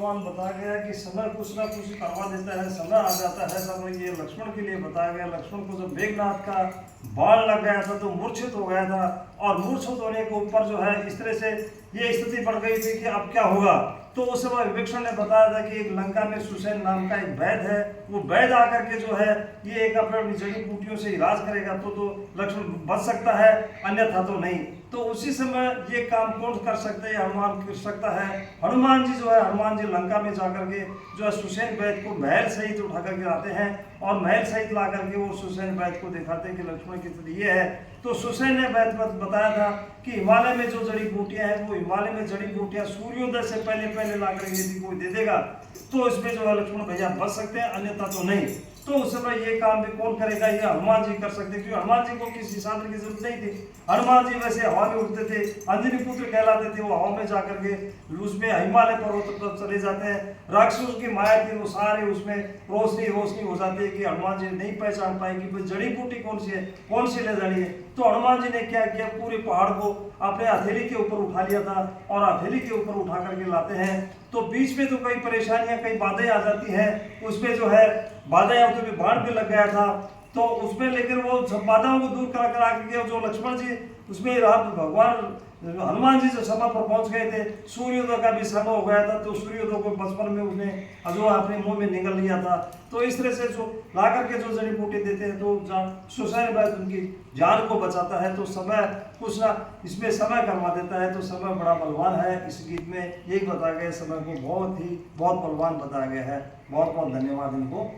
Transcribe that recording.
भगवान बताया गया कि समय कुछ ना कुछ करवा देता है, समय आ जाता है। सब ये लक्ष्मण के लिए बताया गया। लक्ष्मण को जब मेघनाथ का बाण लग गया था तो मूर्छित हो गया था, और मूर्छित होने के ऊपर जो है इस तरह से ये स्थिति बढ़ गई थी कि अब क्या होगा। तो उस समय विभीषण ने बताया था कि एक लंका में सुसैन नाम का एक वैद्य है, वो वैद्य आकर के जो है ये एक अपनी जड़ी बूटियों से इलाज करेगा तो लक्ष्मण बच सकता है, अन्यथा तो नहीं। तो उसी समय ये काम कौन कर सकते हैं? हनुमान कर सकता है। हनुमान जी जो है, हनुमान जी लंका में जाकर के जो है सुसैन वैद्य को महल सहित उठा करके आते हैं, और महल सहित ला करके वो सुसैन वैद्य को दिखाते हैं कि लक्ष्मण की स्थिति ये है। तो सुसैन ने वैद्य बताया था कि हिमालय में जो जड़ी बूटियां हैं, वो हिमालय में जड़ी बूटियां सूर्योदय से पहले पहले ला करके यदि कोई दे देगा तो इसमें जो है लक्ष्मण भैया बच सकते हैं, अन्यथा तो नहीं। तो उस समय ये काम भी कौन करेगा? ये हनुमान जी कर सकते, क्योंकि हनुमान जी को किसी साधन की जरूरत नहीं थी। हनुमान जी वैसे हवा में उड़ते थे, अंजनी पुत्र कहलाते थे। वो हवा में जाकर के उसमें हिमालय पर्वत पर चले जाते हैं। राक्षसों की माया थी, वो सारे उसमें रोशनी रोशनी हो जाती है कि हनुमान जी नहीं पहचान पाएगी भाई जड़ी बूटी कौन सी है, कौन सी ले जानी है। तो हनुमान जी ने क्या किया, पूरे पहाड़ को अपने हथेली के ऊपर उठा लिया था, और हथेली के ऊपर उठा करके लाते हैं। तो बीच में तो कई परेशानियां, कई बाधाएं आ जाती हैं। उसमें जो है बाधाएं आते हुए बाढ़ भी लग गया था, तो उसमें लेकिन वो सब बाधाओं को दूर करा करा के जो लक्ष्मण जी उसमें भगवान हनुमान जी जो समय पर पहुंच गए थे, सूर्योदय का भी समय हो गया था। तो सूर्योदय को बचपन में उसने जो अपने मुंह में निगल लिया था। तो इस तरह से जो ला करके जो जड़ी बूटी देते हैं तो सुसैन वैद्य उनकी जान को बचाता है। तो समय कुछ ना इसमें समय करवा देता है। तो समय बड़ा बलवान है। इस गीत में यही बताया गया, समय को बहुत बलवान बताया गया है। बहुत बहुत धन्यवाद इनको।